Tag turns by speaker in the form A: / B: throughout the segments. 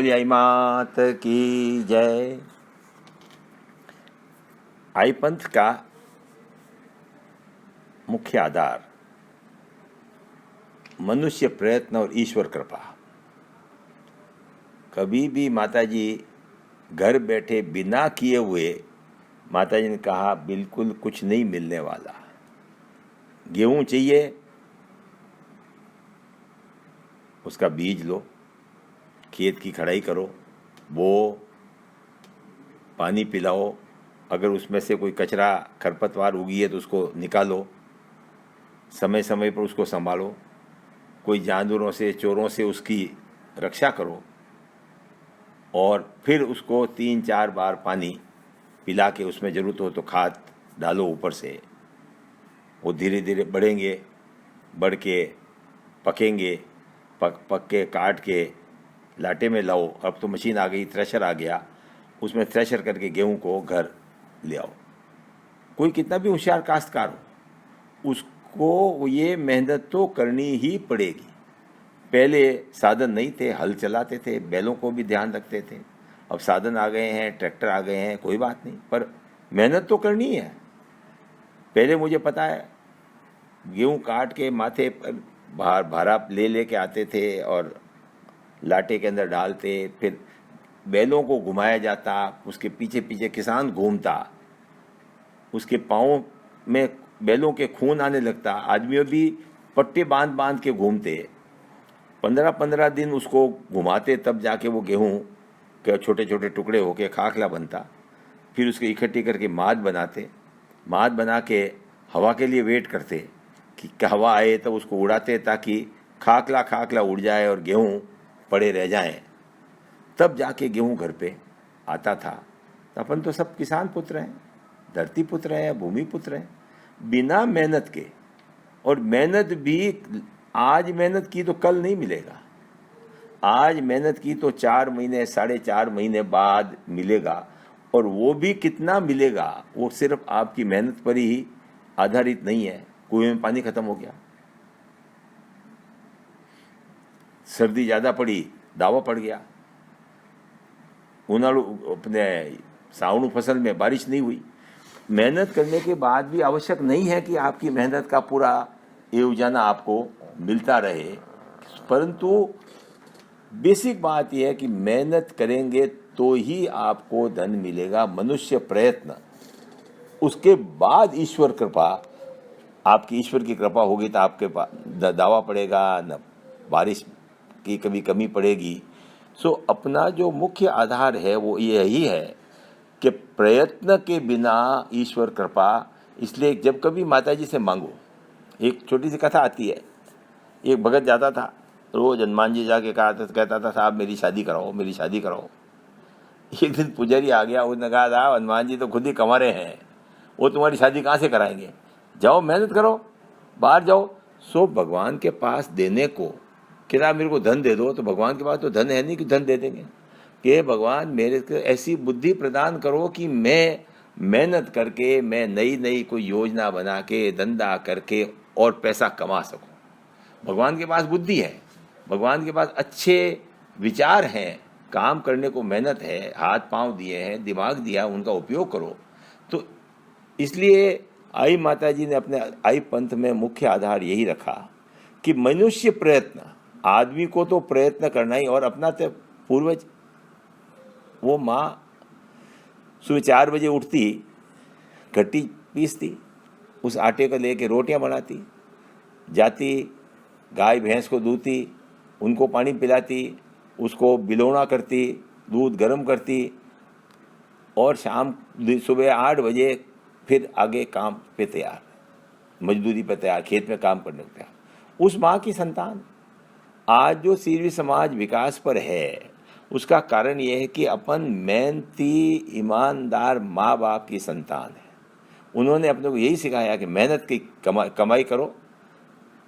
A: बोलिए आई मात की जय। आई पंथ का मुख्य आधार मनुष्य प्रयत्न और ईश्वर कृपा। कभी भी माताजी घर बैठे बिना किए हुए, माताजी ने कहा बिल्कुल कुछ नहीं मिलने वाला। गेहूं चाहिए, उसका बीज लो, खेत की खड़ाई करो, बो, पानी पिलाओ, अगर उसमें से कोई कचरा खरपतवार उगी है तो उसको निकालो, समय समय पर उसको संभालो, कोई जानवरों से चोरों से उसकी रक्षा करो और फिर उसको 3-4 बार पानी पिला के उसमें ज़रूरत हो तो खाद डालो ऊपर से। वो धीरे धीरे बढ़ेंगे, बढ़ के पकेंगे, पक के काट के लाटे में लाओ। अब तो मशीन आ गई, थ्रेशर आ गया, उसमें थ्रेशर करके गेहूं को घर ले आओ। कोई कितना भी होशियार काश्तकार हो, उसको ये मेहनत तो करनी ही पड़ेगी। पहले साधन नहीं थे, हल चलाते थे, बैलों को भी ध्यान रखते थे। अब साधन आ गए हैं, ट्रैक्टर आ गए हैं, कोई बात नहीं, पर मेहनत तो करनी है। पहले मुझे पता है, गेहूं काट के माथे पर भारा ले के आते थे और लाटे के अंदर डालते, फिर बैलों को घुमाया जाता, उसके पीछे पीछे किसान घूमता, उसके पाँव में बैलों के खून आने लगता, आदमियों भी पट्टे बांध बांध के घूमते, 15-15 दिन उसको घुमाते, तब जाके वो गेहूं के छोटे छोटे टुकड़े होके खाखला बनता। फिर उसको इकट्ठी करके माद बनाते, माद बना के हवा के लिए वेट करते कि हवा आए तब उसको उड़ाते ताकि खाखला खाखला उड़ जाए और गेहूं पड़े रह जाएं। तब जाके गेहूं घर पे आता था। अपन तो सब किसान पुत्र हैं, धरती पुत्र हैं, भूमि पुत्र हैं, बिना मेहनत के। और मेहनत भी आज मेहनत की तो कल नहीं मिलेगा, आज मेहनत की तो 4 महीने 4.5 महीने बाद मिलेगा। और वो भी कितना मिलेगा, वो सिर्फ आपकी मेहनत पर ही आधारित नहीं है। कुएं में पानी खत्म हो गया, सर्दी ज़्यादा पड़ी, दावा पड़ गया, उनाड़ू अपने सावणु फसल में बारिश नहीं हुई। मेहनत करने के बाद भी आवश्यक नहीं है कि आपकी मेहनत का पूरा एवजाना आपको मिलता रहे, परंतु बेसिक बात यह है कि मेहनत करेंगे तो ही आपको धन मिलेगा। मनुष्य प्रयत्न, उसके बाद ईश्वर कृपा। आपकी ईश्वर की कृपा होगी तो आपके पास दावा पड़ेगा, न बारिश की कभी कमी पड़ेगी। सो अपना जो मुख्य आधार है वो यही है कि प्रयत्न के बिना ईश्वर कृपा। इसलिए जब कभी माताजी से मांगो, एक छोटी सी कथा आती है। एक भगत जाता था, रोज हनुमान जी जाके कहता था साहब मेरी शादी कराओ, मेरी शादी कराओ। एक दिन पुजारी आ गया, उसने कहा साहब हनुमान जी तो खुद ही कमा रहे हैं, वो तुम्हारी शादी कहाँ से कराएंगे, जाओ मेहनत करो, बाहर जाओ। सो भगवान के पास देने को कि मेरे को धन दे दो, तो भगवान के पास तो धन है नहीं कि धन दे देंगे। कि भगवान मेरे को ऐसी बुद्धि प्रदान करो कि मैं मेहनत करके, मैं नई नई कोई योजना बना के, धंधा करके और पैसा कमा सकूं। भगवान के पास बुद्धि है, भगवान के पास अच्छे विचार हैं, काम करने को मेहनत है, हाथ पांव दिए हैं, दिमाग दिया, उनका उपयोग करो। तो इसलिए आई माताजी ने अपने आई पंथ में मुख्य आधार यही रखा कि मनुष्य प्रयत्न, आदमी को तो प्रयत्न करना ही। और अपना तो पूर्वज, वो माँ सुबह 4 बजे उठती, घट्टी पीसती, उस आटे को लेके रोटियां बनाती, जाती गाय भैंस को दूती, उनको पानी पिलाती, उसको बिलोना करती, दूध गर्म करती और शाम सुबह 8 बजे फिर आगे काम पे तैयार, मजदूरी पे तैयार, खेत में काम करने को तैयार। उस माँ की संतान आज जो सीरवी समाज विकास पर है, उसका कारण यह है कि अपन मेहनती ईमानदार माँ बाप की संतान है। उन्होंने अपने को यही सिखाया कि मेहनत की कमाई करो,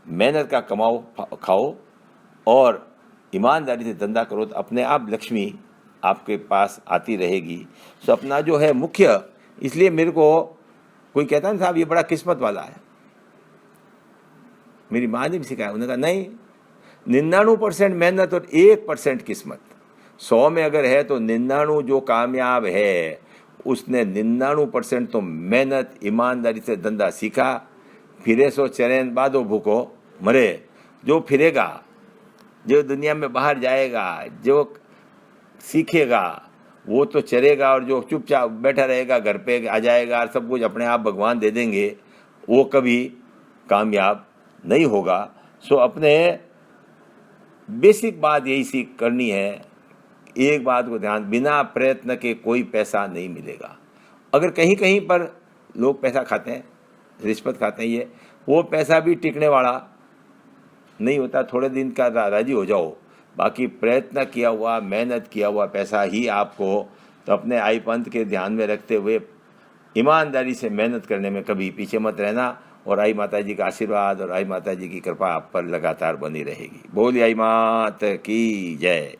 A: मेहनत का कमाओ खाओ और ईमानदारी से धंधा करो, तो अपने आप लक्ष्मी आपके पास आती रहेगी। तो अपना जो है मुख्य, इसलिए मेरे को कोई कहता ना साहब ये बड़ा किस्मत वाला है, मेरी माँ ने भी सिखाया। उन्होंने कहा नहीं, 99% मेहनत और 1% किस्मत। 100 में अगर है तो 99 जो कामयाब है उसने 99% तो मेहनत ईमानदारी से धंधा सीखा। फिरे सो चरेन बादो भूखो मरे। जो फिरेगा, जो दुनिया में बाहर जाएगा, जो सीखेगा वो तो चरेगा, और जो चुपचाप बैठा रहेगा घर पे आ जाएगा और सब कुछ अपने आप भगवान दे देंगे, वो कभी कामयाब नहीं होगा। सो अपने बेसिक बात यही सीख करनी है। एक बात को ध्यान, बिना प्रयत्न के कोई पैसा नहीं मिलेगा। अगर कहीं कहीं पर लोग पैसा खाते हैं, रिश्वत खाते हैं, ये वो पैसा भी टिकने वाला नहीं होता, थोड़े दिन का राजी हो जाओ। बाकी प्रयत्न किया हुआ, मेहनत किया हुआ पैसा ही आपको, तो अपने आई पंथ के ध्यान में रखते हुए ईमानदारी से मेहनत करने में कभी पीछे मत रहना। और आई माता जी का आशीर्वाद और आई माता जी की कृपा आप पर लगातार बनी रहेगी। बोलिए आई माता की जय।